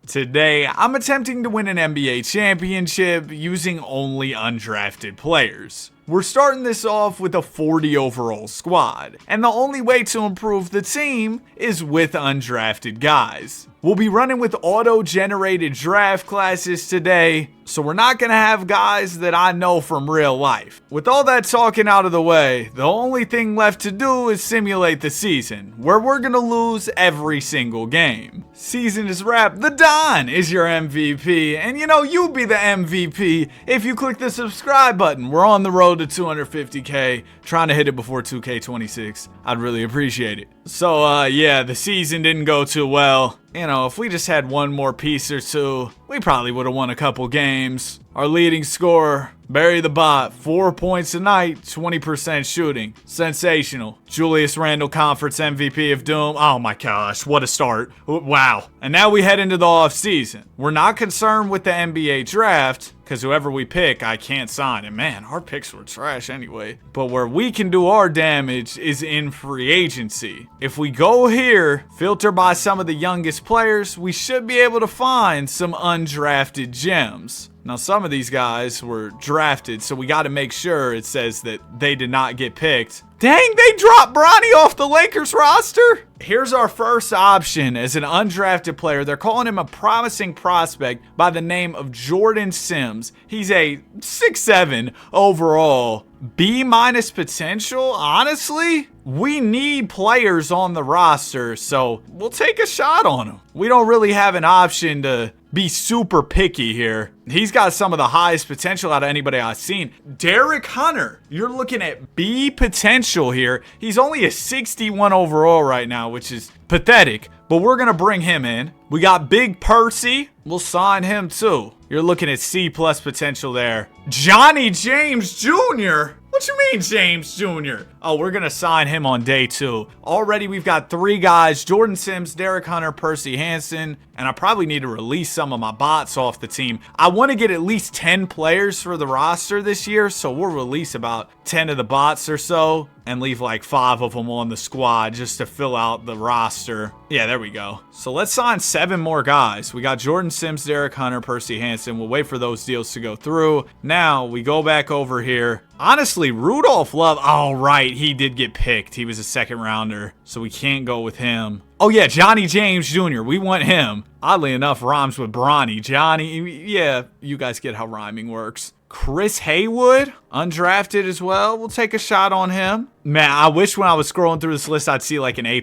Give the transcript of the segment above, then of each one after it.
Today, I'm attempting to win an NBA championship using only undrafted players. We're starting this off with a 40 overall squad, and the only way to improve the team is with undrafted guys. We'll be running with auto-generated draft classes today, so we're not going to have guys that I know from real life. With all that talking out of the way, the only thing left to do is simulate the season, where we're going to lose every single game. Season is wrapped. The Don is your MVP, and you'll be the MVP if you click the subscribe button. We're on the road to 250K, trying to hit it before 2K26. I'd really appreciate it. So, yeah, the season didn't go too well. If we just had one more piece or two, we probably would have won a couple games. Our leading scorer, Barry the Bot, 4 points a night, 20% shooting. Sensational. Julius Randle, Conference MVP of Doom. Oh my gosh, what a start. Wow. And now we head into the offseason. We're not concerned with the NBA draft, because whoever we pick, I can't sign. And man, our picks were trash anyway. But where we can do our damage is in free agency. If we go here, filter by some of the youngest players, we should be able to find some undrafted gems. Now, some of these guys were drafted, so we got to make sure it says that they did not get picked. Dang, they dropped Bronny off the Lakers roster. Here's our first option as an undrafted player. They're calling him a promising prospect by the name of Jordan Sims. He's a 6'7" overall. B- potential, honestly? We need players on the roster, so we'll take a shot on him. We don't really have an option to be super picky here. He's got some of the highest potential out of anybody I've seen. Derek Hunter, you're looking at B potential here. He's only a 61 overall right now, which is pathetic, but we're going to bring him in. We got Big Percy. We'll sign him too. You're looking at C+ potential there. Johnny James Jr.? What you mean, James Jr.? Oh, we're going to sign him on day 2. Already, we've got 3 guys, Jordan Sims, Derek Hunter, Percy Hansen, and I probably need to release some of my bots off the team. I want to get at least 10 players for the roster this year, so we'll release about 10 of the bots or so and leave like 5 of them on the squad just to fill out the roster. Yeah, there we go. So let's sign 7 more guys. We got Jordan Sims, Derek Hunter, Percy Hansen. We'll wait for those deals to go through. Now we go back over here. Honestly, Rudolph Love, all right, he did get picked. He was a second rounder, so we can't go with him. Oh yeah, Johnny James Jr., we want him. Oddly enough, rhymes with Bronny. Johnny, yeah, you guys get how rhyming works. Chris Haywood, undrafted as well. We'll take a shot on him. Man, I wish when I was scrolling through this list, I'd see like an A+.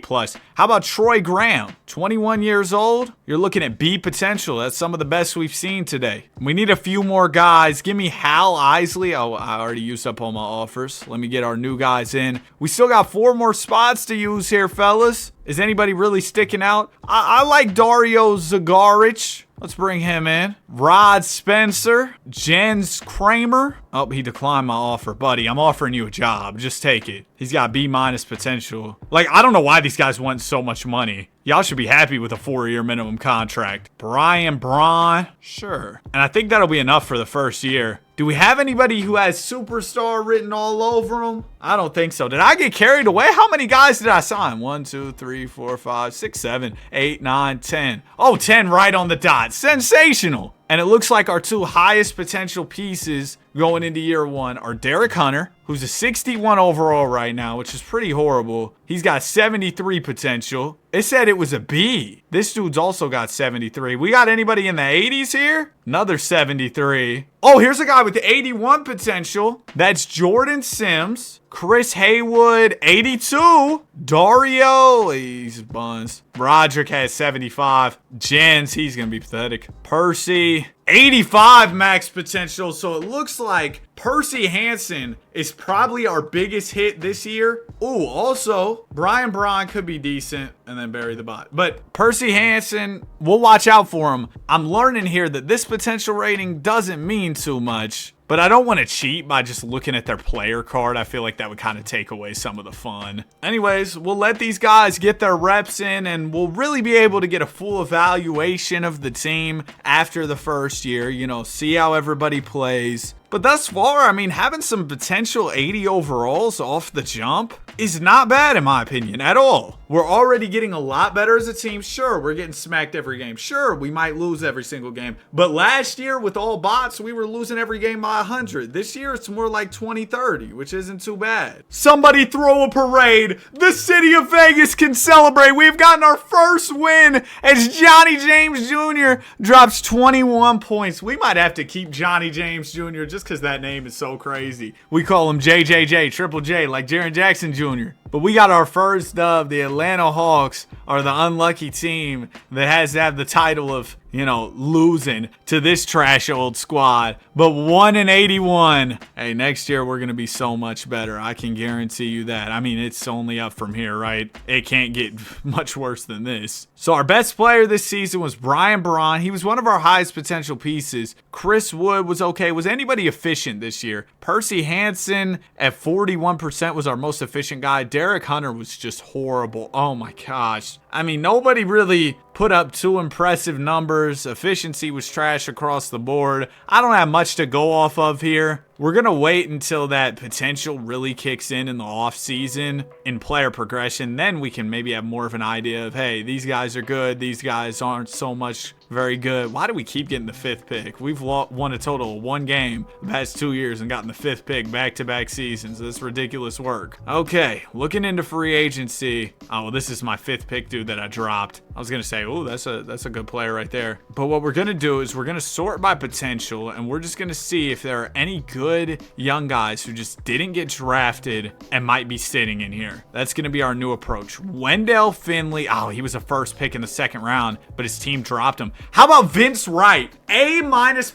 How about Troy Graham? 21 years old. You're looking at B potential. That's some of the best we've seen today. We need a few more guys. Give me Hal Isley. Oh, I already used up all my offers. Let me get our new guys in. We still got 4 more spots to use here, fellas. Is anybody really sticking out? I like Dario Zagaric. Let's bring him in. Rod Spencer. Jens Kramer. Oh, he declined my offer. Buddy, I'm offering you a job. Just take it. He's got B- potential. Like, I don't know why these guys want so much money. Y'all should be happy with a 4-year minimum contract. Brian Braun. Sure. And I think that'll be enough for the first year. Do we have anybody who has superstar written all over them? I don't think so. Did I get carried away? How many guys did I sign? 1, 2, 3, 4, 5, 6, 7, 8, 9, 10. Oh, 10 right on the dot. Sensational. And it looks like our 2 highest potential pieces going into year 1 are Derek Hunter, who's a 61 overall right now, which is pretty horrible. He's got 73 potential. It said it was a B. This dude's also got 73. We got anybody in the 80s here? Another 73. Oh, here's a guy with 81 potential. That's Jordan Sims. Chris Haywood, 82. Dario, he's buns. Roderick has 75. Jens, he's going to be pathetic. Percy, 85 max potential. So it looks like Percy Hansen is probably our biggest hit this year. Ooh, also, Brian Braun could be decent, and then Barry the Bot. But Percy Hansen, we'll watch out for him. I'm learning here that this potential rating doesn't mean too much. But I don't want to cheat by just looking at their player card. I feel like that would kind of take away some of the fun. Anyways, we'll let these guys get their reps in, and we'll really be able to get a full evaluation of the team after the first year. See how everybody plays. But thus far, I mean, having some potential 80 overalls off the jump is not bad in my opinion at all. We're already getting a lot better as a team. Sure, we're getting smacked every game. Sure, we might lose every single game. But last year with all bots, we were losing every game by 100. This year, it's more like 20-30, which isn't too bad. Somebody throw a parade. The city of Vegas can celebrate. We've gotten our first win as Johnny James Jr. drops 21 points. We might have to keep Johnny James Jr. just because that name is so crazy. We call him JJJ, Triple J, like Jaren Jackson Jr. But we got our first dub. The Atlanta Hawks are the unlucky team that has to have the title of, losing to this trash old squad. But 1-81. Hey, next year we're going to be so much better. I can guarantee you that. I mean, it's only up from here, right? It can't get much worse than this. So our best player this season was Brian Braun. He was one of our highest potential pieces. Chris Wood was okay. Was anybody efficient this year? Percy Hansen at 41% was our most efficient guy. Derek Hunter was just horrible. Oh my gosh. I mean, nobody really put up too impressive numbers. Efficiency was trash across the board. I don't have much to go off of here. We're going to wait until that potential really kicks in the offseason in player progression. Then we can maybe have more of an idea of, hey, these guys are good. These guys aren't so much very good. Why do we keep getting the 5th pick? We've won a total of 1 game the past 2 years and gotten the 5th pick back-to-back seasons. That's ridiculous work. Okay, looking into free agency. Oh, well, this is my 5th pick dude that I dropped. I was going to say, oh, that's a good player right there. But what we're going to do is we're going to sort by potential, and we're just going to see if there are any good young guys who just didn't get drafted and might be sitting in here. That's going to be our new approach. Wendell Finley. Oh, he was a first pick in the 2nd round, but his team dropped him. How about Vince Wright? A-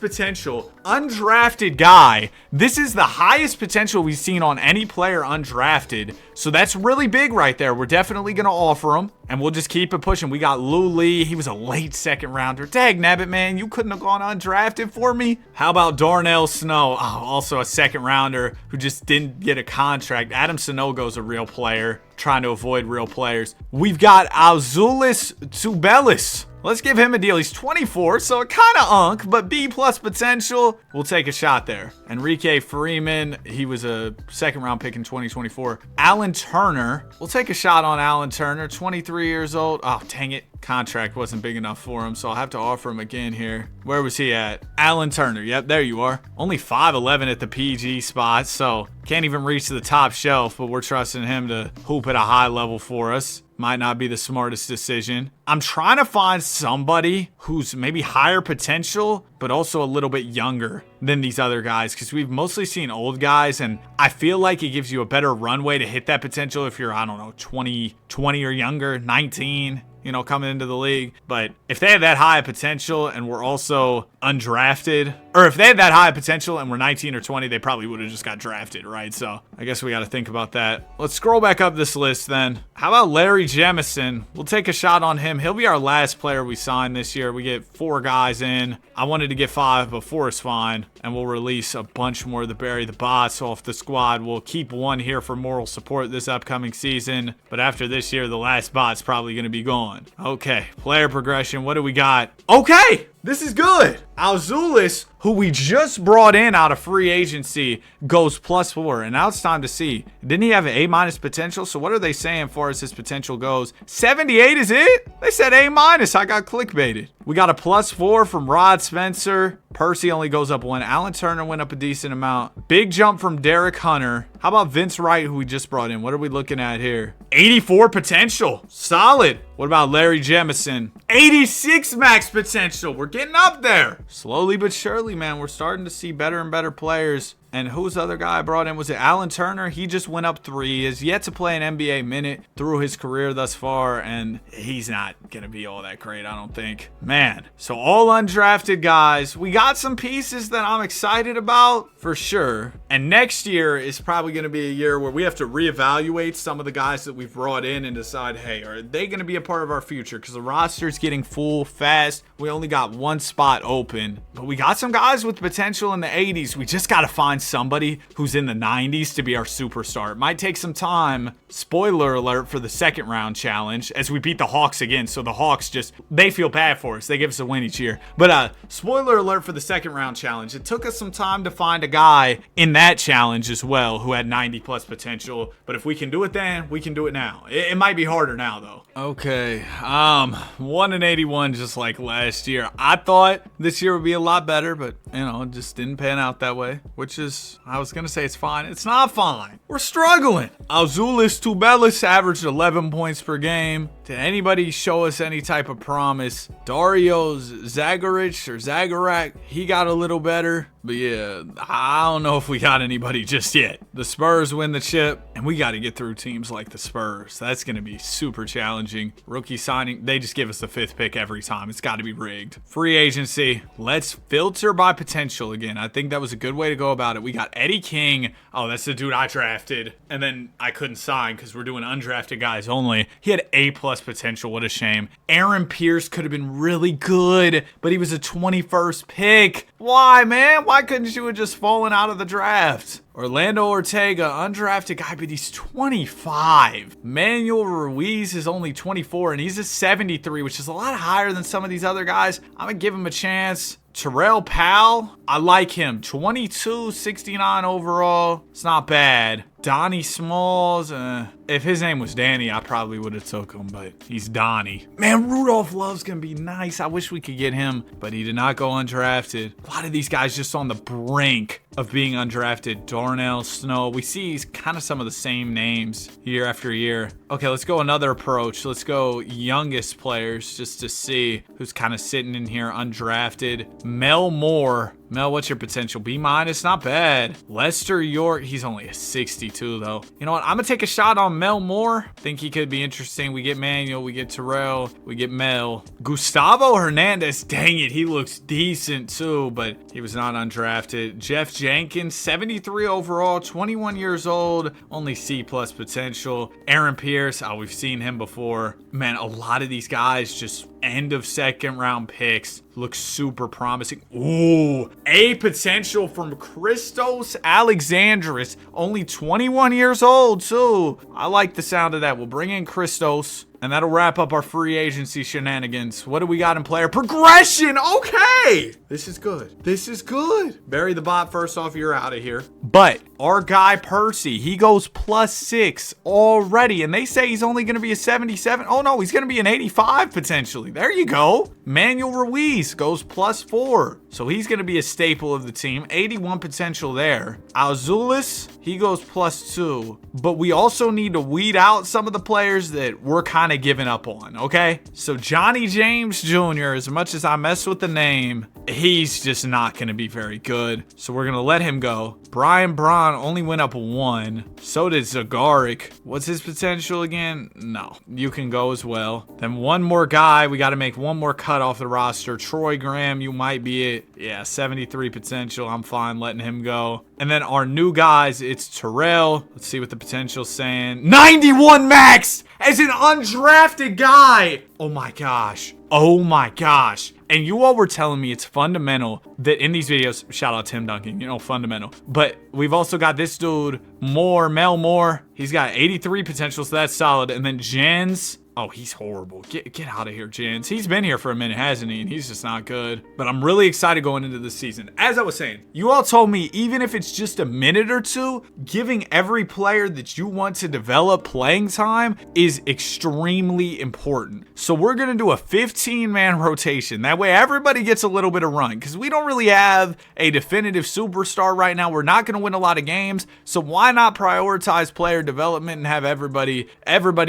potential, undrafted guy. This is the highest potential we've seen on any player undrafted. So that's really big right there. We're definitely going to offer him, and we'll just keep it pushing. We got Lou Lee. He was a late 2nd rounder. Dag nabbit, man. You couldn't have gone undrafted for me. How about Darnell Snow? Oh, also a 2nd rounder who just didn't get a contract. Adam Sanogo's a real player, trying to avoid real players. We've got Azulis Tubelis. Let's give him a deal. He's 24, so kind of unk, but B+ potential. We'll take a shot there. Enrique Freeman, he was a 2nd round pick in 2024. Alan Turner, we'll take a shot on Alan Turner, 23 years old. Oh, dang it. Contract wasn't big enough for him, so I'll have to offer him again here. Where was he at? Alan Turner. Yep, there you are. Only 5'11" at the PG spot, so can't even reach the top shelf, but we're trusting him to hoop at a high level for us. Might not be the smartest decision. I'm trying to find somebody who's maybe higher potential, but also a little bit younger than these other guys, because we've mostly seen old guys, and I feel like it gives you a better runway to hit that potential if you're, I don't know, 20 or younger, 19. Coming into the league. But if they had that high potential and we're also undrafted, or if they had that high potential and we're 19 or 20, they probably would have just got drafted, right? So I guess we got to think about that. Let's scroll back up this list then. How about Larry Jemison? We'll take a shot on him. He'll be our last player we sign this year. We get 4 guys in. I wanted to get 5, but 4 is fine. And we'll release a bunch more to bury the bots off the squad. We'll keep 1 here for moral support this upcoming season. But after this year, the last bot's probably going to be gone. Okay, player progression. What do we got? Okay, this is good. Alzulis, who we just brought in out of free agency, goes +4. And now it's time to see. Didn't he have an A- potential? So what are they saying as far as his potential goes? 78 is it? They said A-. I got clickbaited. We got a +4 from Rod Spencer. Percy only goes up 1. Alan Turner went up a decent amount. Big jump from Derek Hunter. How about Vince Wright, who we just brought in? What are we looking at here? 84 potential. Solid. What about Larry Jemison? 86 max potential. We're getting up there. Slowly but surely, man. We're starting to see better and better players. And who's the other guy I brought in? Was it Alan Turner? He just went up 3. He has yet to play an NBA minute through his career thus far, and he's not going to be all that great, I don't think. Man, so all undrafted guys. We got some pieces that I'm excited about for sure. And next year is probably going to be a year where we have to reevaluate some of the guys that we've brought in and decide, hey, are they going to be a part of our future? Because the roster's getting full fast. We only got 1 spot open, but we got some guys with potential in the 80s. We just got to find find somebody who's in the 90s to be our superstar. It might take some time. Spoiler alert for the second round challenge as we beat the Hawks again. So the Hawks they feel bad for us. They give us a win each year. But spoiler alert for the second round challenge. It took us some time to find a guy in that challenge as well who had 90 plus potential. But if we can do it then, we can do it now. It might be harder now though. Okay, 1-81 just like last year. I thought this year would be a lot better, but it just didn't pan out that way, which is, I was gonna say it's fine. It's not fine. We're struggling. Azulis Tubelis averaged 11 points per game. Did anybody show us any type of promise? Dario Zagarak, he got a little better. But yeah, I don't know if we got anybody just yet. The Spurs win the chip, and we got to get through teams like the Spurs. That's going to be super challenging. Rookie signing, they just give us the 5th pick every time. It's got to be rigged. Free agency, let's filter by potential again. I think that was a good way to go about it. We got Eddie King. Oh, that's the dude I drafted. And then I couldn't sign because we're doing undrafted guys only. He had A+ potential. What a shame. Aaron Pierce could have been really good, but he was a 21st pick. Why, man? Why couldn't you have just fallen out of the draft? Orlando Ortega, undrafted guy, but he's 25. Manuel Ruiz is only 24, and he's a 73, which is a lot higher than some of these other guys. I'm going to give him a chance. Terrell Powell, I like him. 22, 69 overall. It's not bad. Donnie Smalls, if his name was Danny, I probably would have took him, but he's Donnie. Man, Rudolph Love's going to be nice. I wish we could get him, but he did not go undrafted. A lot of these guys just on the brink of being undrafted. Darnell Snow. We see kind of some of the same names year after year. Okay, let's go another approach. Let's go youngest players just to see who's kind of sitting in here undrafted. Mel Moore. Mel, what's your potential? B-, not bad. Lester York, he's only a 62 though. You know what? I'm gonna take a shot on Mel Moore. Think he could be interesting. We get Manuel, we get Terrell, we get Mel. Gustavo Hernandez, dang it, he looks decent too, but he was not undrafted. Jeff Jenkins, 73 overall, 21 years old, only C+ potential. Aaron Pierce, oh, we've seen him before. Man, a lot of these guys just end of second round picks look super promising. Ooh, A potential from Christos Alexandris, only 21 years old too. I like the sound of that. We'll bring in Christos, and that'll wrap up our free agency shenanigans. What do we got in player progression? Okay, this is good. This is good. Bury the bot first off. You're out of here. But our guy Percy, he goes +6 already, and they say he's only going to be a 77. Oh no, he's going to be an 85 potentially. There you go. Manuel Ruiz goes +4, so he's going to be a staple of the team. 81 potential there. Azulis, he goes +2, but we also need to weed out some of the players that we're kind of giving up on, okay? So Johnny James Jr., as much as I mess with the name, he's just not going to be very good, so we're going to let him go. Brian Braun only went up 1. So did Zagaric. What's his potential again? No. You can go as well. Then one more guy. We got to make one more cut off the roster. Troy Graham, you might be it. Yeah, 73 potential. I'm fine letting him go. And then our new guys, it's Terrell. Let's see what the potential's saying. 91 max as an undrafted guy. Oh my gosh. Oh my gosh. And you all were telling me it's fundamental that in these videos, shout out Tim Duncan, fundamental. But we've also got this dude, Mel Moore. He's got 83 potential, so that's solid. And then Jens. Oh, he's horrible. Get out of here, Jens. He's been here for a minute, hasn't he? And he's just not good. But I'm really excited going into this season. As I was saying, you all told me even if it's just a minute or two, giving every player that you want to develop playing time is extremely important. So we're going to do a 15-man rotation. That way everybody gets a little bit of run because we don't really have a definitive superstar right now. We're not going to win a lot of games. So why not prioritize player development and have everybody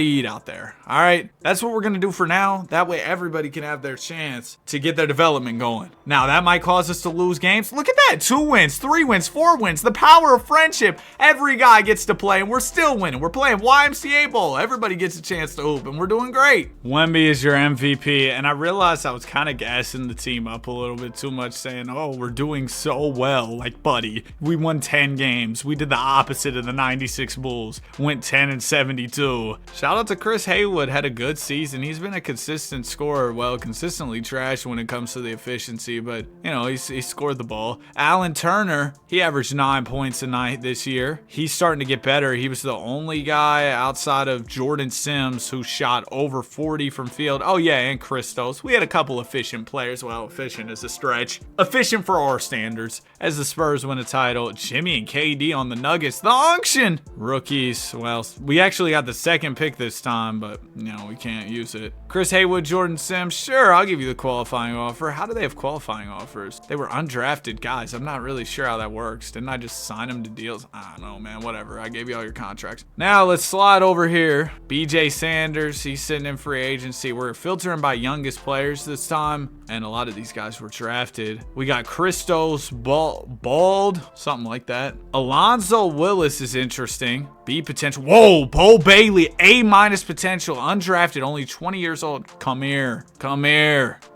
eat out there? All right. That's what we're going to do for now. That way everybody can have their chance to get their development going. Now, that might cause us to lose games. Look at that. 2 wins, 3 wins, 4 wins. The power of friendship. Every guy gets to play, and we're still winning. We're playing YMCA ball. Everybody gets a chance to hoop, and we're doing great. Wemby is your MVP, and I realized I was kind of gassing the team up a little bit too much, saying, oh, we're doing so well. Like, buddy, we won 10 games. We did the opposite of the 96 Bulls. Went 10-72. Shout out to Chris Haywood. Had had a good season. He's been a consistent scorer. Well, consistently trash when it comes to the efficiency, but, you know, he scored the ball. Alan Turner, he averaged 9 points a night this year. He's starting to get better. He was the only guy outside of Jordan Sims who shot over 40 from field. Oh, yeah, and Christos. We had a couple efficient players. Well, efficient is a stretch. Efficient for our standards as the Spurs win a title. Jimmy and KD on the Nuggets. The unction. Rookies. Well, we actually got the second pick this time, but, you know, we can't use it. Chris Haywood, Jordan Sims. Sure, I'll give you the qualifying offer. How do they have qualifying offers? They were undrafted guys. I'm not really sure how that works. Didn't I just sign them to deals? I don't know, man. Whatever. I gave you all your contracts. Now, let's slide over here. BJ Sanders. He's sitting in free agency. We're filtering by youngest players this time, and a lot of these guys were drafted. We got Christos Bald, something like that. Alonzo Willis is interesting. B potential. Whoa, Bo Bailey, A- potential, undrafted, only 20 years old. Come here.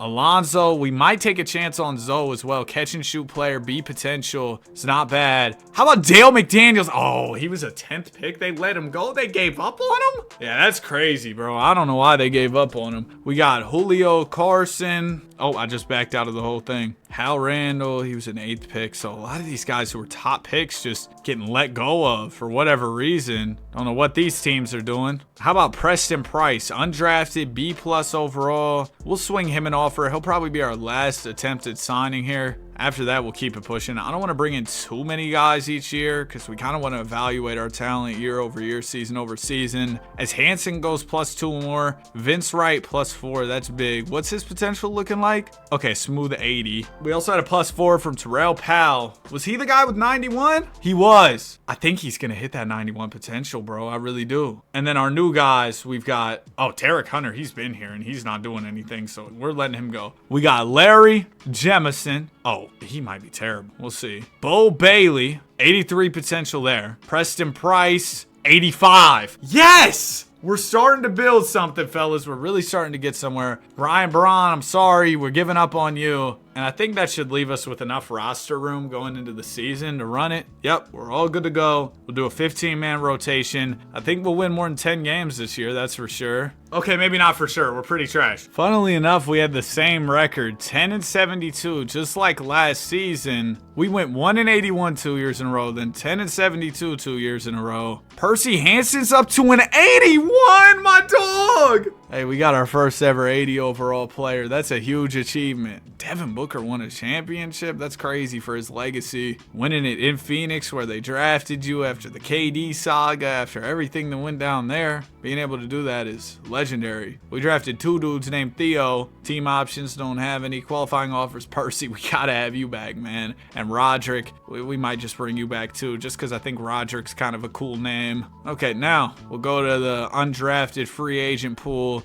Alonzo, we might take a chance on Zoe as well. Catch and shoot player, B potential. It's not bad. How about Dale McDaniels? Oh, he was a 10th pick. They let him go. They gave up on him? Yeah, that's crazy, bro. I don't know why they gave up on him. We got Julio Carson. Oh, I just backed out of the whole thing. Hal Randall, he was an 8th pick. So a lot of these guys who were top picks just getting let go of for whatever reason. Don't know what these teams are doing. How about Preston Price? Undrafted, B+ overall. We'll swing him an offer. He'll probably be our last attempted signing here. After that, we'll keep it pushing. I don't want to bring in too many guys each year because we kind of want to evaluate our talent year over year, season over season. As Hansen goes +2 more, Vince Wright +4. That's big. What's his potential looking like? Okay, smooth 80. We also had a +4 from Terrell Powell. Was he the guy with 91? He was. I think he's going to hit that 91 potential, bro. I really do. And then our new guys, we've got, oh, Tarek Hunter. He's been here and he's not doing anything, so we're letting him go. We got Larry Jemison. Oh, he might be terrible. We'll see. Bo Bailey, 83 potential there. Preston Price, 85. Yes! We're starting to build something, fellas. We're really starting to get somewhere. Brian Braun, I'm sorry. We're giving up on you. And I think that should leave us with enough roster room going into the season to run it. Yep, we're all good to go. We'll do a 15-man rotation. I think we'll win more than 10 games this year, that's for sure. Okay, maybe not for sure. We're pretty trash. Funnily enough, we had the same record, 10-72, just like last season. We went 1-81 2 years in a row, then 10-72 2 years in a row. Percy Hansen's up to an 81, my dog! Hey, we got our first ever 80 overall player. That's a huge achievement. Devin Booker won a championship. That's crazy for his legacy. Winning it in Phoenix where they drafted you after the KD saga, after everything that went down there. Being able to do that is legendary. We drafted 2 dudes named Theo. Team options, don't have any qualifying offers. Percy, we gotta have you back, man. And Roderick, we might just bring you back too, just because I think Roderick's kind of a cool name. Okay, now we'll go to the undrafted free agent pool.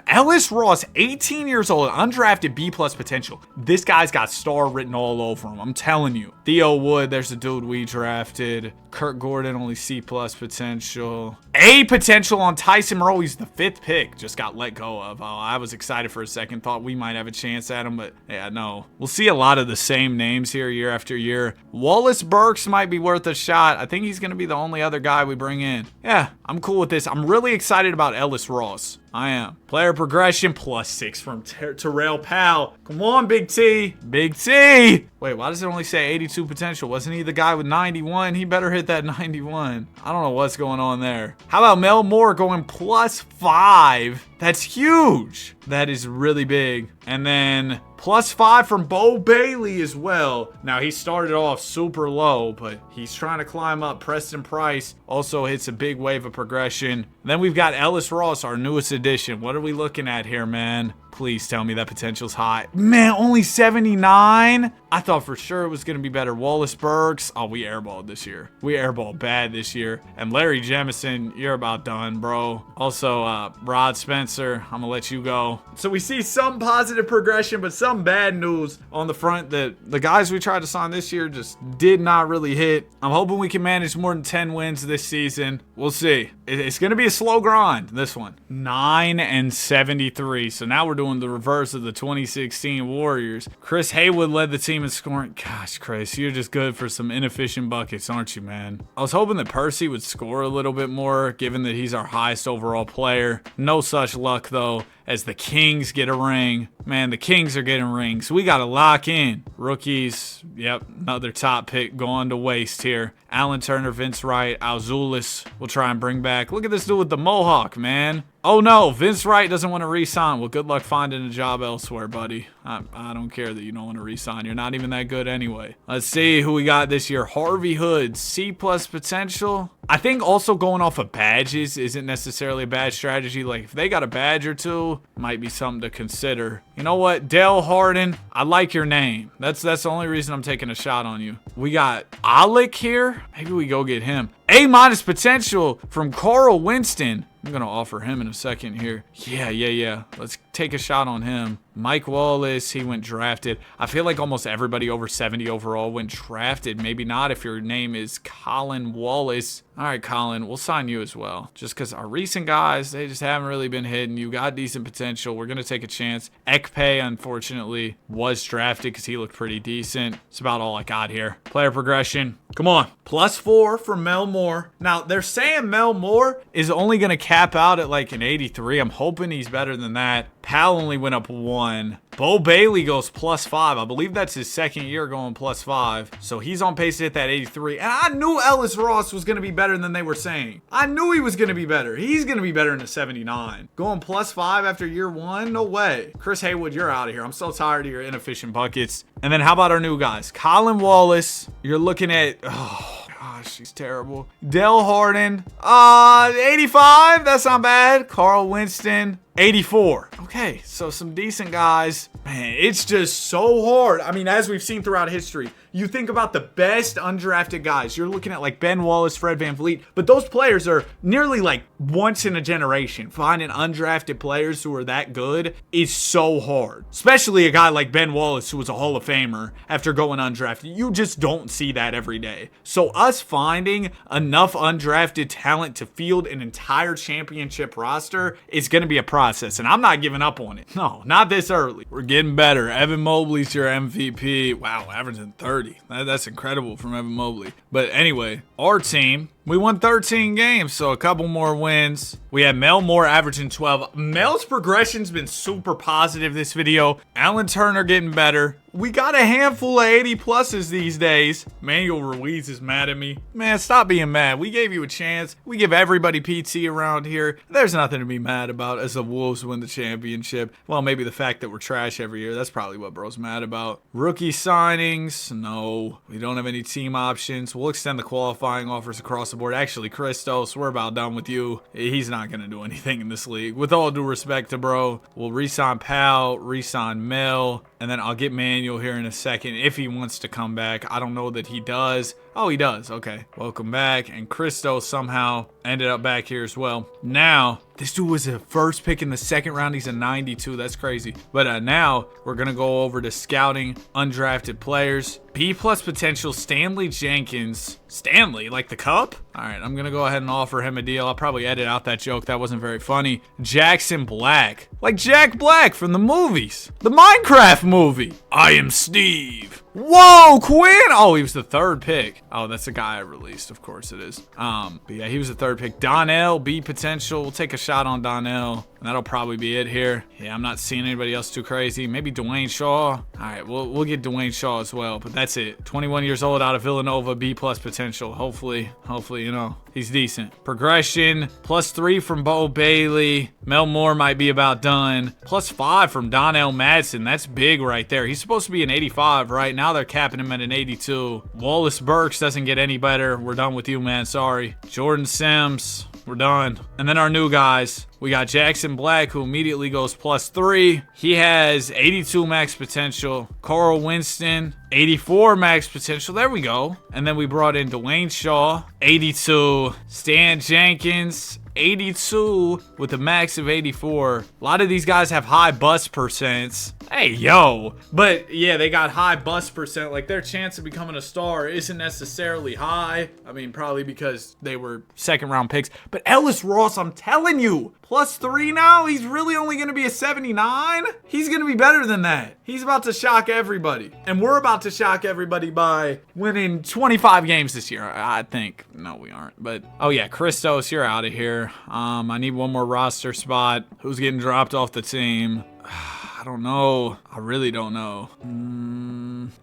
Ellis Ross, 18 years old, undrafted B+ potential. This guy's got star written all over him, I'm telling you. Theo Wood, there's a dude we drafted. Kirk Gordon, only C+ potential. A potential on Tyson Moreau, he's the 5th pick. Just got let go of. Oh, I was excited for a second, thought we might have a chance at him, but yeah, no. We'll see a lot of the same names here year after year. Wallace Burks might be worth a shot. I think he's going to be the only other guy we bring in. Yeah, I'm cool with this. I'm really excited about Ellis Ross. I am. Player progression +6 from Terrell Powell. Come on, Big T. Big T. Wait, why does it only say 82 potential? Wasn't he the guy with 91? He better hit that 91. I don't know what's going on there. How about Mel Moore going +5? That's huge. That is really big. And then +5 from Bo Bailey as well. Now, he started off super low, but he's trying to climb up. Preston Price also hits a big wave of progression. Then we've got Ellis Ross, our newest addition. What are we looking at here, man? Please tell me that potential's high. Man, only 79? I thought for sure it was going to be better. Wallace Burks. Oh, we airballed this year. We airballed bad this year. And Larry Jemison, you're about done, bro. Also, Rod Spencer, I'm going to let you go. So we see some positive progression, but some bad news on the front that the guys we tried to sign this year just did not really hit. I'm hoping we can manage more than 10 wins this season. We'll see. It's going to be a slow grind, this one. 9-73. So now we're doing doing the reverse of the 2016 Warriors. Chris Haywood led the team in scoring. Gosh, Chris, you're just good for some inefficient buckets, aren't you, man? I was hoping that Percy would score a little bit more, given that he's our highest overall player. No such luck, though, as the Kings get a ring. Man, the Kings are getting rings. We got to lock in. Rookies, yep, another top pick going to waste here. Alan Turner, Vince Wright, Alzulis we'll try and bring back. Look at this dude with the mohawk, man. Oh no, Vince Wright doesn't want to re-sign. Well, good luck finding a job elsewhere, buddy. I don't care that you don't want to re-sign. You're not even that good anyway. Let's see who we got this year. Harvey Hood, C+ potential. I think also going off of badges isn't necessarily a bad strategy. Like, if they got a badge or two, might be something to consider. You know what? Dale Harden, I like your name. That's the only reason I'm taking a shot on you. We got Alec here. Maybe we go get him. A- potential from Carl Winston. I'm going to offer him in a second here. Yeah. Let's take a shot on him. Mike Wallace, he went drafted. I feel like almost everybody over 70 overall went drafted. Maybe not if your name is Colin Wallace. All right, Colin, we'll sign you as well. Just because our recent guys, they just haven't really been hitting. You got decent potential. We're going to take a chance. Ekpe, unfortunately, was drafted because he looked pretty decent. That's about all I got here. Player progression. Come on. +4 for Mel Moore. Now, they're saying Mel Moore is only going to cap out at like an 83. I'm hoping he's better than that. Powell only went up 1. Bo Bailey goes +5. I believe that's his second year going +5. So he's on pace to hit that 83. And I knew Ellis Ross was going to be better than they were saying. I knew he was going to be better. He's going to be better than a 79. Going +5 after year 1? No way. Chris Haywood, you're out of here. I'm so tired of your inefficient buckets. And then how about our new guys? Colin Wallace. You're looking at... Oh, gosh, he's terrible. Dale Harden. 85. That's not bad. Carl Winston. 84. Okay, so some decent guys. Man, it's just so hard. I mean, as we've seen throughout history, you think about the best undrafted guys. You're looking at like Ben Wallace, Fred VanVleet, but those players are nearly like once in a generation. Finding undrafted players who are that good is so hard. Especially a guy like Ben Wallace, who was a Hall of Famer after going undrafted. You just don't see that every day. So us finding enough undrafted talent to field an entire championship roster is going to be a process, and I'm not giving up on it. No, not this early. We're getting better. Evan Mobley's your MVP. Wow, averaging 30. That's incredible from Evan Mobley. But anyway, our team, we won 13 games, so a couple more wins. We had Mel Moore averaging 12. Mel's progression's been super positive this video. Alan Turner getting better. We got a handful of 80 pluses these days. Manuel Ruiz is mad at me. Man, stop being mad. We gave you a chance. We give everybody PT around here. There's nothing to be mad about as the Wolves win the championship. Well, maybe the fact that we're trash every year. That's probably what bro's mad about. Rookie signings. No, we don't have any team options. We'll extend the qualifying offers across the board. Actually, Christos, we're about done with you. He's not going to do anything in this league. With all due respect to bro, we'll re-sign Powell, re-sign Mel, and then I'll get Manuel here in a second if he wants to come back. I don't know that he does. Oh, he does. Okay. Welcome back. And Christos somehow ended up back here as well. Now, this dude was a first pick in the second round. He's a 92. That's crazy. But now we're going to go over to scouting undrafted players. B+ potential, Stanley Jenkins. Stanley, like the cup? All right, I'm going to go ahead and offer him a deal. I'll probably edit out that joke. That wasn't very funny. Jackson Black. Like Jack Black from the movies. The Minecraft movie. I am Steve. Whoa, Quinn! Oh, he was the third pick. Oh, that's the guy I released. Of course it is. But yeah, he was the third pick. Donnell, B potential. We'll take a shot on Donnell. And that'll probably be it here. Yeah, I'm not seeing anybody else too crazy. Maybe Dwayne Shaw. All right, we'll get Dwayne Shaw as well. But that's it. 21 years old out of Villanova, B+ potential. Hopefully, you know, he's decent. Progression, +3 from Bo Bailey. Mel Moore might be about done. +5 from Donnell Madsen. That's big right there. He's supposed to be an 85, right? Now they're capping him at an 82. Wallace Burks doesn't get any better. We're done with you, man. Sorry. Jordan Sims. We're done. And then our new guys. We got Jackson Black, who immediately goes +3. He has 82 max potential. Carl Winston, 84 max potential. There we go. And then we brought in Dwayne Shaw, 82. Stan Jenkins, 82 with a max of 84. A lot of these guys have high bust percents. Hey, yo. But yeah, they got high bust percent. Like, their chance of becoming a star isn't necessarily high. I mean, probably because they were second round picks. But Ellis Ross, I'm telling you, +3 now. He's really only going to be a 79. He's going to be better than that. He's about to shock everybody. And we're about to shock everybody by winning 25 games this year, I think. No, we aren't. But, oh yeah, Christos, you're out of here. I need one more roster spot. Who's getting dropped off the team? I don't know. I really don't know.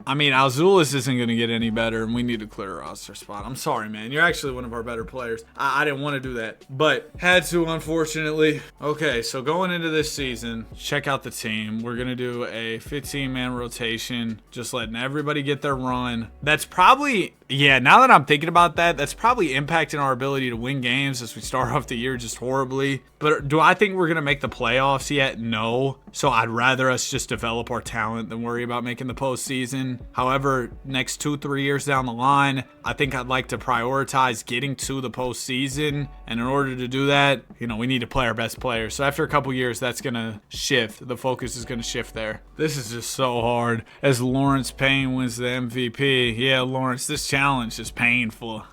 I mean, Alzulis isn't going to get any better, and we need to clear a roster spot. I'm sorry, man. You're actually one of our better players. I didn't want to do that, but had to, unfortunately. Okay, so going into this season, check out the team. We're going to do a 15-man rotation, just letting everybody get their run. That's probably... Yeah, now that I'm thinking about that, that's probably impacting our ability to win games as we start off the year just horribly. But do I think we're going to make the playoffs yet? No. So I'd rather us just develop our talent than worry about making the postseason. However, next 2-3 years down the line, I think I'd like to prioritize getting to the postseason. And in order to do that, you know, we need to play our best players. So after a couple years, that's going to shift. The focus is going to shift there. This is just so hard. As Lawrence Payne wins the MVP. Yeah, Lawrence, this challenge is painful.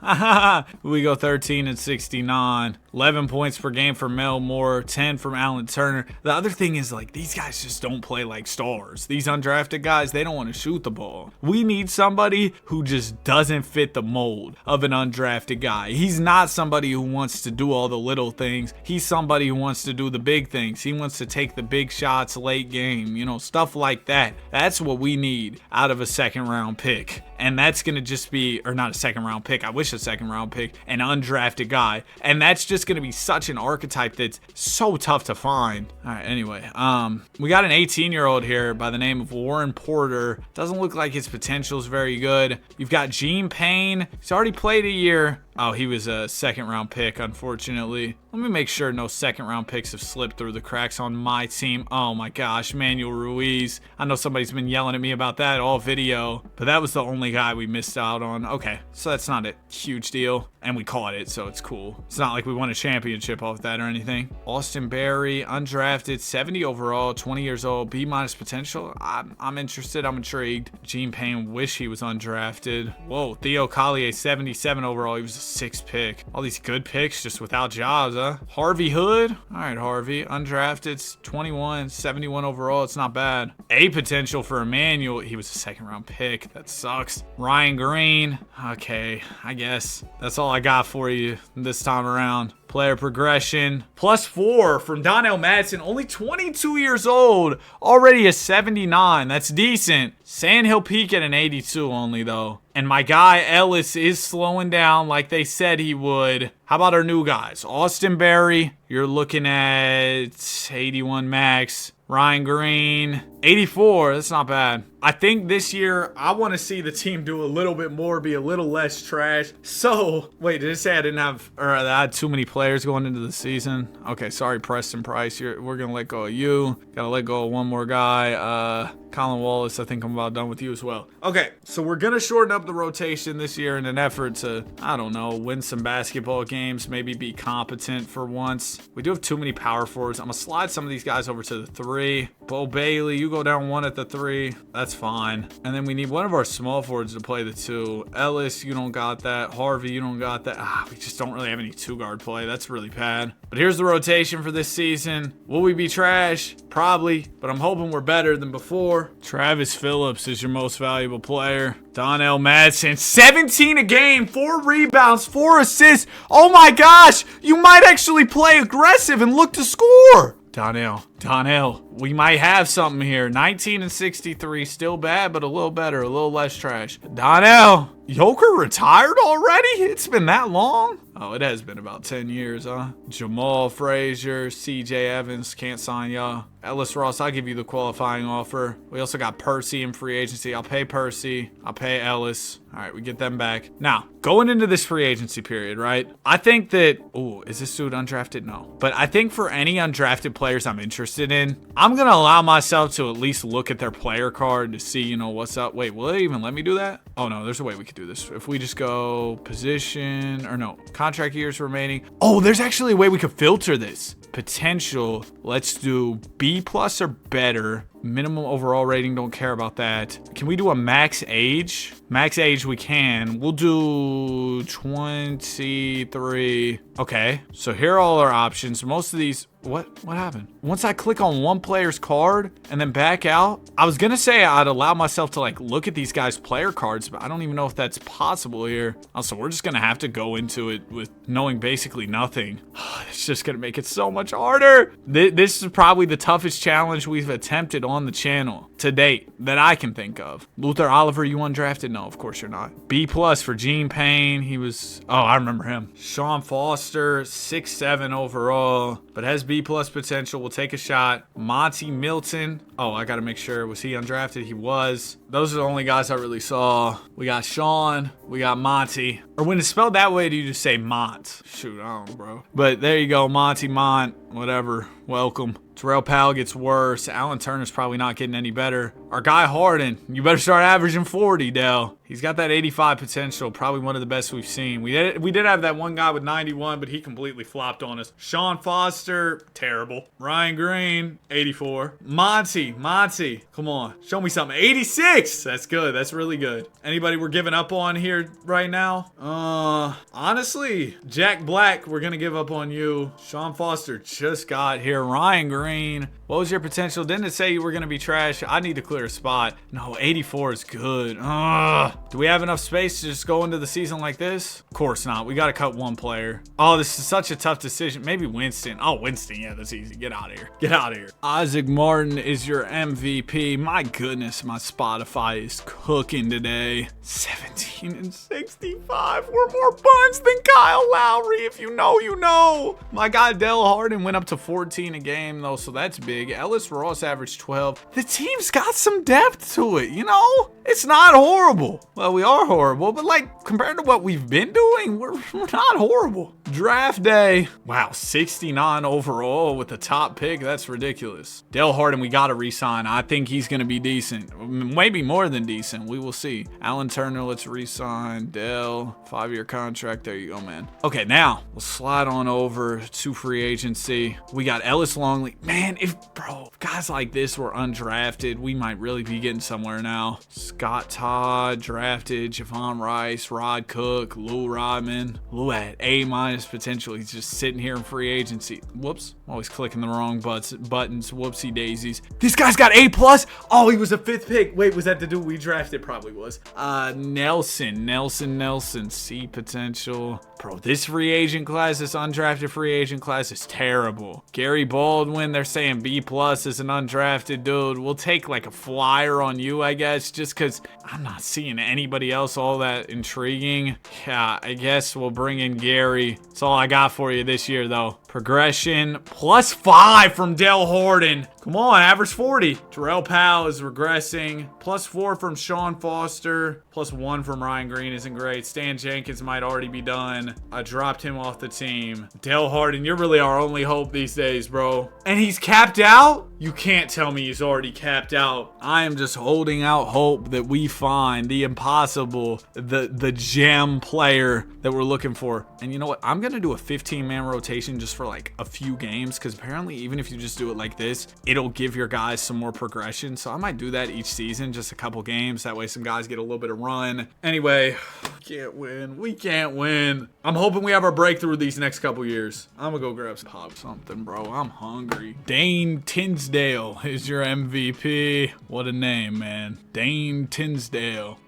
We go 13-69. 11 points per game for Mel Moore, 10 from Alan Turner. The other thing is, like, these guys just don't play like stars. These undrafted guys, they don't want to shoot the ball. We need somebody who just doesn't fit the mold of an undrafted guy. He's not somebody who wants to do all the little things. He's somebody who wants to do the big things. He wants to take the big shots late game, you know, stuff like that. That's what we need out of a second round pick. And that's going to just be, or not a second round pick, I wish a second round pick, an undrafted guy. And that's just going to be such an archetype that's so tough to find. All right, anyway, we got an 18-year-old here by the name of Warren Porter. Doesn't look like his potential is very good. You've got Gene Payne. He's already played a year. Oh, he was a second round pick, unfortunately. Let me make sure no second round picks have slipped through the cracks on my team. Oh my gosh, Manuel Ruiz. I know somebody's been yelling at me about that all video, but that was the only guy we missed out on. Okay, so that's not a huge deal, and we caught it, so it's cool. It's not like we won a championship off that or anything. Austin Berry, undrafted, 70 overall, 20 years old, B- potential. I'm interested, I'm intrigued. Gene Payne, wish he was undrafted. Whoa, Theo Collier, 77 overall. He was a 6th pick. All these good picks just without jobs, huh? Harvey Hood. All right, Harvey. Undrafted, 21, 71 overall. It's not bad. A potential for Emmanuel. He was a second round pick. That sucks. Ryan Green. Okay, I guess that's all I got for you this time around. Player progression, +4 from Donnell Madsen, only 22 years old, already a 79. That's decent. Saying he'll peak at an 82 only, though. And my guy Ellis is slowing down like they said he would. How about our new guys? Austin Berry, you're looking at 81 max. Ryan Green, 84. That's not bad. I think this year I want to see the team do a little bit more, be a little less trash. So, wait, did it say I didn't have, or I had too many players going into the season? Okay, sorry, Preston Price. We're going to let go of you. Got to let go of one more guy. Colin Wallace, I think I'm about done with you as well. Okay, so we're going to shorten up the rotation this year in an effort to, I don't know, win some basketball games, maybe be competent for once. We do have too many power forwards. I'm going to slide some of these guys over to the 3. Bo Bailey, you go down 1 at the 3. That's fine. And then we need one of our small forwards to play the 2. Ellis, you don't got that. Harvey, you don't got that. We just don't really have any 2-guard play. That's really bad. But here's the rotation for this season. Will we be trash? Probably, but I'm hoping we're better than before. Travis Phillips is your most valuable player. Donnell Madsen, 17 a game, 4 rebounds, 4 assists. Oh my gosh, you might actually play aggressive and look to score. Donnell, we might have something here. 19-63, still bad, but a little better, a little less trash. Donnell, Joker retired already? It's been that long? Oh, it has been about 10 years, huh? Jamal Frazier, CJ Evans, can't sign y'all. Ellis Ross, I'll give you the qualifying offer. We also got Percy in free agency. I'll pay Percy. I'll pay Ellis. All right, we get them back. Now, going into this free agency period, right? I think that, is this dude undrafted? No. But I think for any undrafted players I'm interested in, I'm going to allow myself to at least look at their player card to see, you know, what's up. Wait, will it even let me do that? Oh, no, there's a way we could do this. If we just go position, or no, contract years remaining. Oh, there's actually a way we could filter this. Potential, let's do B+ or better. Minimum overall rating, don't care about that. Can we do a max age? Max age we can. We'll do 23. Okay, so here are all our options. Most of these, what happened? Once I click on one player's card and then back out, I was gonna say I'd allow myself to like look at these guys' player cards, but I don't even know if that's possible here. Also, we're just gonna have to go into it with knowing basically nothing. It's just gonna make it so much harder. This is probably the toughest challenge we've attempted on the channel to date that I can think of. Luther Oliver, you undrafted? No, of course you're not. B+ for Gene Payne. He was, oh, I remember him. Sean Foster, 6'7" overall, but has B+ potential. We'll take a shot. Monty Milton. Oh, I gotta make sure. Was he undrafted? He was. Those are the only guys I really saw. We got Sean. We got Monty. Or when it's spelled that way, do you just say Mont? Shoot, I don't know, bro. But there you go. Monty, Mont, whatever. Welcome. Terrell Powell gets worse. Alan Turner's probably not getting any better. Our guy Harden, you better start averaging 40, Dell. He's got that 85 potential, probably one of the best we've seen. We did have that one guy with 91, but he completely flopped on us. Sean Foster, terrible. Ryan Green, 84. Monty, come on, show me something. 86, that's good, that's really good. Anybody we're giving up on here right now? Honestly, Jack Black, we're gonna give up on you. Sean Foster just got here. Ryan Green, what was your potential? Didn't it say you were gonna be trash? I need to clear a spot. No, 84 is good. Do we have enough space to just go into the season like this? Of course not. We got to cut one player. Oh, this is such a tough decision. Maybe Winston. Oh, Winston. Yeah, that's easy. Get out of here. Get out of here. Isaac Martin is your MVP. My goodness, my Spotify is cooking today. 17 and 65. We're more buns than Kyle Lowry. If you know, you know. My guy Dell Harden went up to 14 a game, though, so that's big. Ellis Ross averaged 12. The team's got some depth to it, you know? It's not horrible. Well, we are horrible, but like compared to what we've been doing, we're not horrible. Draft day. Wow, 69 overall with the top pick. That's ridiculous. Dale Harden, we got to re-sign. I think he's going to be decent. Maybe more than decent. We will see. Alan Turner, let's re-sign. Dale, 5-year contract. There you go, man. Okay, now we'll slide on over to free agency. We got Ellis Longley. Man, if guys like this were undrafted, we might really be getting somewhere now. Scott Todd, drafted. Javon Rice, Rod Cook, Lou Rodman. Lou had A- potential. He's just sitting here in free agency. Whoops. Always clicking the wrong buttons. Whoopsie daisies. This guy's got A+. Oh, he was a 5th pick. Wait, was that the dude we drafted? Probably was. Nelson. C potential. Bro, this free agent class, this undrafted free agent class is terrible. Gary Baldwin, they're saying B+ is an undrafted dude. We'll take like a flyer on you, I guess, just because I'm not seeing anybody else all that intriguing. Yeah, I guess we'll bring in Gary. That's all I got for you this year, though. Progression, +5 from Dale Harden. Come on, average 40. Terrell Powell is regressing. +4 from Sean Foster. +1 from Ryan Green isn't great. Stan Jenkins might already be done. I dropped him off the team. Dale Harden, you're really our only hope these days, bro. And he's capped out? You can't tell me he's already capped out. I am just holding out hope that we find the impossible, the gem player that we're looking for. And you know what? I'm going to do a 15-man rotation just for like a few games, because apparently even if you just do it like this, it'll give your guys some more progression. So I might do that each season, just a couple games. That way some guys get a little bit of run. Anyway, we can't win. I'm hoping we have our breakthrough these next couple years. I'm gonna go grab some pop something, bro. I'm hungry. Dane Tinsdale is your MVP. What a name, man. Dane Tinsdale.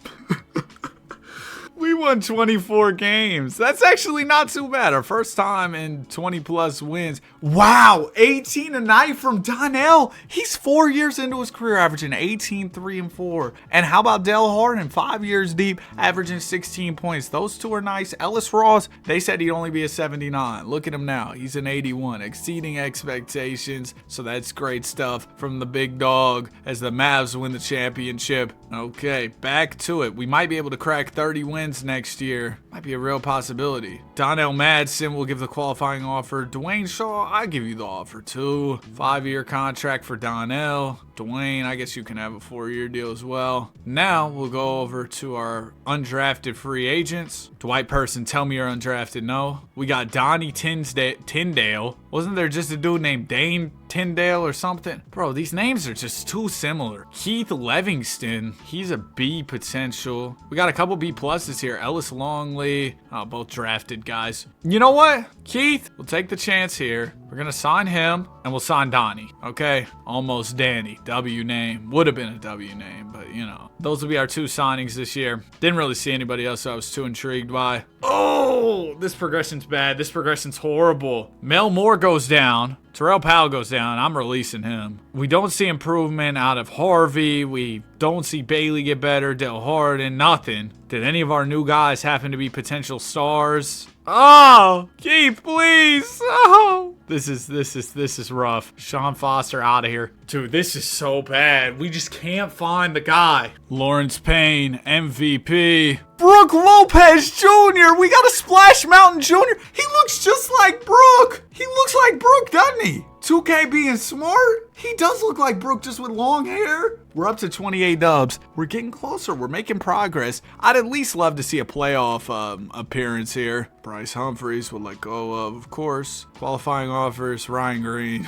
We won 24 games. That's actually not too bad. Our first time in 20+ wins. Wow, 18 a night from Donnell. He's 4 years into his career, averaging 18, 3, and 4. And how about Dale Harden, 5 years deep, averaging 16 points. Those two are nice. Ellis Ross, they said he'd only be a 79. Look at him now. He's an 81, exceeding expectations. So that's great stuff from the big dog as the Mavs win the championship. Okay, back to it. We might be able to crack 30 wins next year. Might be a real possibility. Donnell Madsen will give the qualifying offer. Dwayne Shaw, I give you the offer too. 5-year contract for Donnell. Dwayne, I guess you can have a 4-year deal as well. Now we'll go over to our undrafted free agents. Dwight Person, tell me you're undrafted. No. We got Donnie Tyndale. Wasn't there just a dude named Dane Tyndale or something? Bro, these names are just too similar. Keith Livingston, he's a B potential. We got a couple B pluses here. Ellis Longley, both drafted guys. You know what? Keith, we'll take the chance here. We're gonna sign him and we'll sign Donnie. Okay, almost Danny. W name. Would have been a W name, but you know. Those will be our 2 signings this year. Didn't really see anybody else I was too intrigued by. Oh, this progression's bad. This progression's horrible. Mel Moore goes down. Terrell Powell goes down. I'm releasing him. We don't see improvement out of Harvey. We don't see Bailey get better. Del Harden, nothing. Did any of our new guys happen to be potential stars? Oh, Keith, please. Oh, this is rough. Sean Foster out of here. Dude, this is so bad. We just can't find the guy. Lawrence Payne, MVP. Brooke Lopez Jr. We got a Splash Mountain Jr. He looks just like Brooke. He looks like Brooke, doesn't he? 2K being smart. He does look like Brooke, just with long hair. We're up to 28 dubs. We're getting closer. We're making progress. I'd at least love to see a playoff appearance here. Bryce Humphries would let go of course. Qualifying offers, Ryan Green.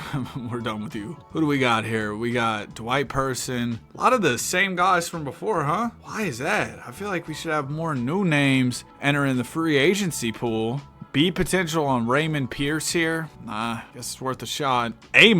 We're done with you. Who do we got here? We got Dwight Person. A lot of the same guys from before, huh? Why is that? I feel like we should have more new names entering the free agency pool. B potential on Raymond Pierce here. Nah, guess it's worth a shot. A-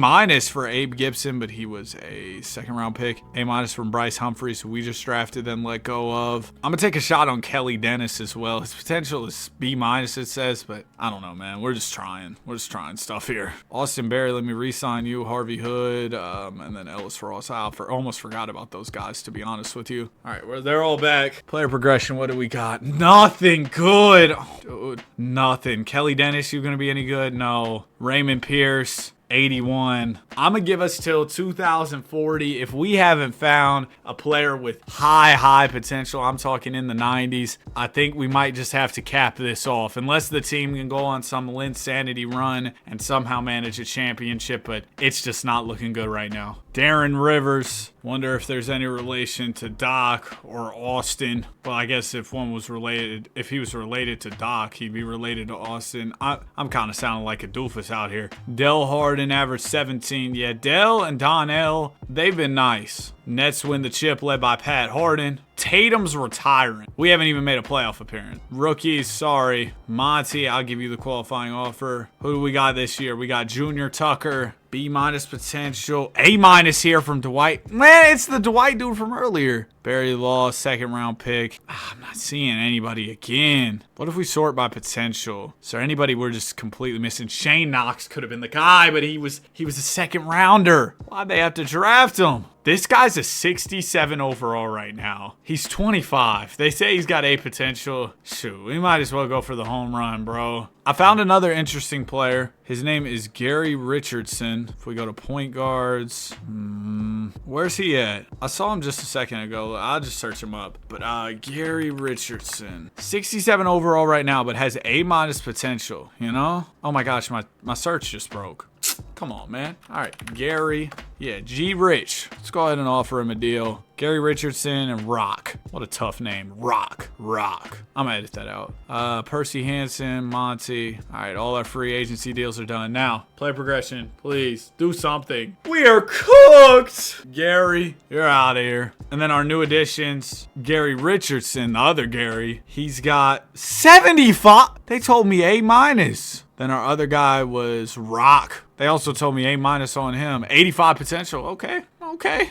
for Abe Gibson, but he was a 2nd round pick. A- from Bryce Humphries, who we just drafted and let go of. I'm gonna take a shot on Kelly Dennis as well. His potential is B-, it says, but I don't know, man. We're just trying. We're just trying stuff here. Austin Berry, let me re-sign you. Harvey Hood, and then Ellis Ross. I almost forgot about those guys, to be honest with you. All right, well, they're all back. Player progression, what do we got? Nothing good. Oh, dude, nothing. Kelly Dennis, you gonna be any good? No. Raymond Pierce, 81. I'm gonna give us till 2040. If we haven't found a player with high potential, I'm talking in the 90s, I think we might just have to cap this off. Unless the team can go on some Linsanity run and somehow manage a championship, but it's just not looking good right now. Darren Rivers. Wonder if there's any relation to Doc or Austin. Well, I guess if he was related to Doc, he'd be related to Austin. I'm kind of sounding like a doofus out here. Del Harden averaged 17. Yeah, Del and Donnell, they've been nice. Nets win the chip led by Pat Harden. Tatum's retiring. We haven't even made a playoff appearance. Rookies, sorry. Monty, I'll give you the qualifying offer. Who do we got this year? We got Junior Tucker. B- potential. A- here from Dwight. Man, it's the Dwight dude from earlier. Barry Law, 2nd round pick. I'm not seeing anybody again. What if we sort by potential? Is there anybody we're just completely missing? Shane Knox could have been the guy, but he was a 2nd rounder. Why'd they have to draft him? This guy's a 67 overall right now. He's 25. They say he's got A potential. Shoot, we might as well go for the home run, bro. I found another interesting player. His name is Gary Richardson. If we go to point guards, where's he at? I saw him just a second ago. I'll just search him up. But Gary Richardson, 67 overall right now, but has A- potential, you know? Oh my gosh, my search just broke. Come on, man. All right, Gary. Yeah, G Rich. Let's go ahead and offer him a deal. Gary Richardson and Rock. What a tough name. Rock. I'm gonna edit that out. Percy Hansen, Monty. All right, all our free agency deals are done. Now, play progression. Please, do something. We are cooked! Gary, you're out of here. And then our new additions, Gary Richardson, the other Gary, he's got 75. They told me A-. Then our other guy was Rock. They also told me A- on him. 85 potential. Okay.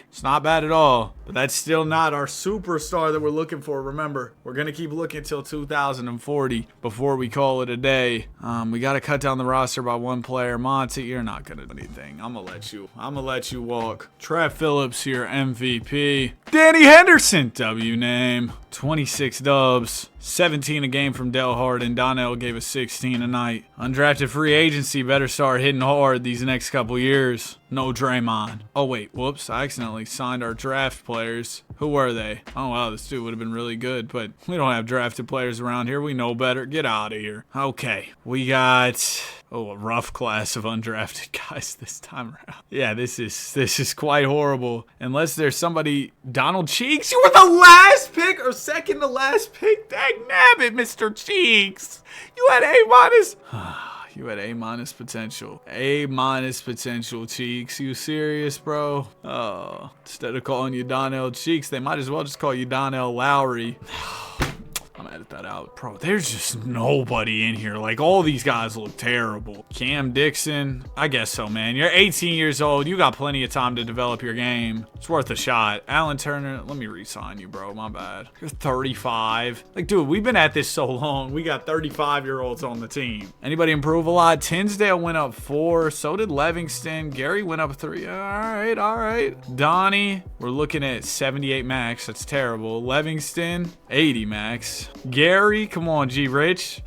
It's not bad at all. But that's still not our superstar that we're looking for. Remember, we're going to keep looking till 2040 before we call it a day. We got to cut down the roster by 1 player. Monty, you're not going to do anything. I'm going to let you walk. Trav Phillips here, MVP. Danny Henderson, W name. 26 dubs. 17 a game from Del Harden. Donnell gave us 16 a night. Undrafted free agency better start hitting hard these next couple years. No Draymond. Oh, wait. Whoops. I accidentally signed our draft players. Who were they? Oh, wow. This dude would have been really good, but we don't have drafted players around here. We know better. Get out of here. Okay. We got... Oh, a rough class of undrafted guys this time around. Yeah, this is quite horrible. Unless there's somebody... Donald Cheeks? You were the last pick or second to last pick? Dang nabbit, Mr. Cheeks. You had A-. You had A- potential. A- potential, Cheeks. You serious, bro? Oh, instead of calling you Donnell Cheeks, they might as well just call you Donnell Lowry. I'm gonna edit that out. Bro, there's just nobody in here. Like, all these guys look terrible. Cam Dixon, I guess so, man. You're 18 years old. You got plenty of time to develop your game. It's worth a shot. Alan Turner, let me re-sign you, bro. My bad. You're 35. Like, dude, we've been at this so long. We got 35-year-olds on the team. Anybody improve a lot? Tinsdale went up 4. So did Livingston. Gary went up 3. All right. Donnie, we're looking at 78 max. That's terrible. Livingston, 80 max. Gary, come on, G Rich.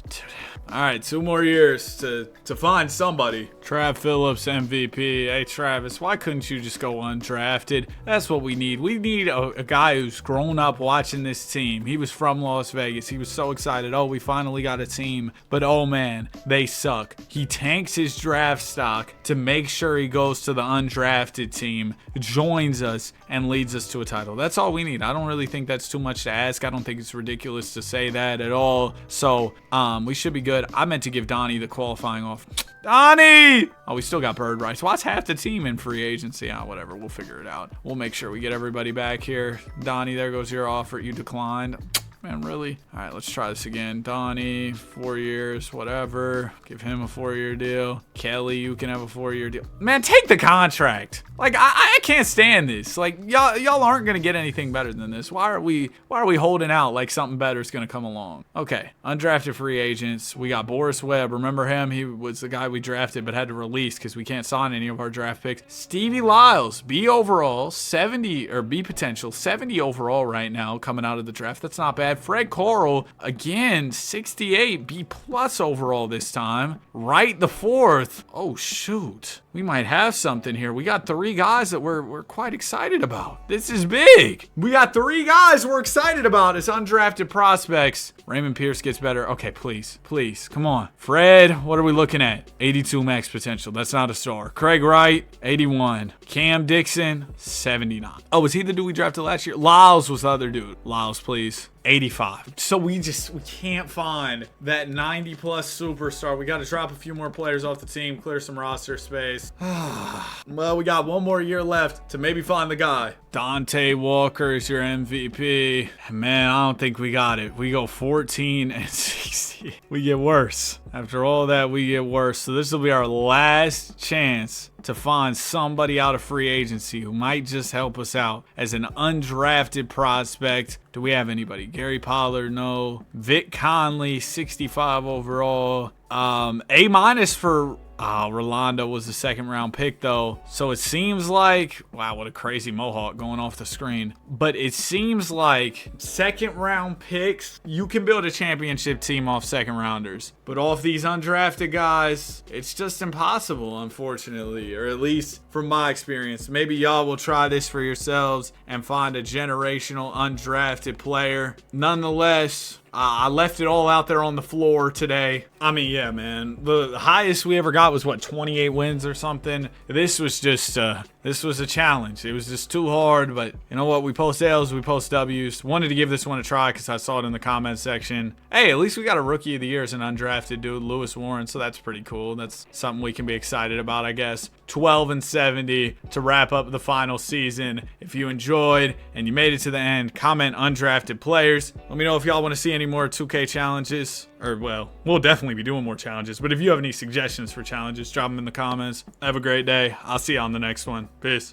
All right, 2 more years to find somebody. Trav Phillips, MVP. Hey, Travis, why couldn't you just go undrafted? That's what we need. We need a guy who's grown up watching this team. He was from Las Vegas. He was so excited. Oh, we finally got a team. But, oh, man, they suck. He tanks his draft stock to make sure he goes to the undrafted team, joins us, and leads us to a title. That's all we need. I don't really think that's too much to ask. I don't think it's ridiculous to say that at all. So, we should be good. I meant to give Donnie the qualifying off. Donnie! Oh, we still got bird rights. Why is half the team in free agency? Whatever. We'll figure it out. We'll make sure we get everybody back here. Donnie, there goes your offer. You declined. Man, really? All right, let's try this again. Donnie, 4 years, whatever. Give him a 4-year deal. Kelly, you can have a 4-year deal. Man, take the contract. Like, I can't stand this. Like, y'all aren't gonna get anything better than this. Why are we holding out like something better is gonna come along? Okay, undrafted free agents. We got Boris Webb. Remember him? He was the guy we drafted but had to release because we can't sign any of our draft picks. Stevie Lyles, B overall, 70 or B potential, 70 overall right now coming out of the draft. That's not bad. Fred Coral, again, 68, B plus overall this time. Right the 4th. Oh, shoot. We might have something here. We got 3 guys that we're quite excited about. This is big. We got 3 guys we're excited about as undrafted prospects. Raymond Pierce gets better. Okay, please, come on. Fred, what are we looking at? 82 max potential. That's not a star. Craig Wright, 81. Cam Dixon, 79. Oh, was he the dude we drafted last year? Lyles was the other dude. Lyles, please. 85. So we can't find that 90 plus superstar. We got to drop a few more players off the team, clear some roster space. Well, we got 1 more year left to maybe find the guy. Dante Walker is your MVP. Man, I don't think we got it. We go 14 and 60. We get worse. After all that, we get worse. So this will be our last chance to find somebody out of free agency who might just help us out as an undrafted prospect. Do we have anybody? Gary Pollard, no. Vic Conley, 65 overall. A- for Rolando was the 2nd round pick though. So it seems like, wow, what a crazy mohawk going off the screen. But it seems like 2nd round picks, you can build a championship team off 2nd rounders. But off these undrafted guys, it's just impossible, unfortunately. Or at least from my experience. Maybe y'all will try this for yourselves and find a generational undrafted player. Nonetheless, I left it all out there on the floor today. I mean, yeah, man. The highest we ever got was, what, 28 wins or something? This was just, this was a challenge. It was just too hard, but you know what? We post L's, we post W's. Wanted to give this one a try because I saw it in the comment section. Hey, at least we got a Rookie of the Year as an undrafted dude, Lewis Warren, so that's pretty cool. That's something we can be excited about, I guess. 12 and 70 to wrap up the final season. If you enjoyed and you made it to the end, comment undrafted players. Let me know if y'all want to see any more 2K challenges. Or, well, we'll definitely be doing more challenges. But if you have any suggestions for challenges, drop them in the comments. Have a great day. I'll see you on the next one. Peace.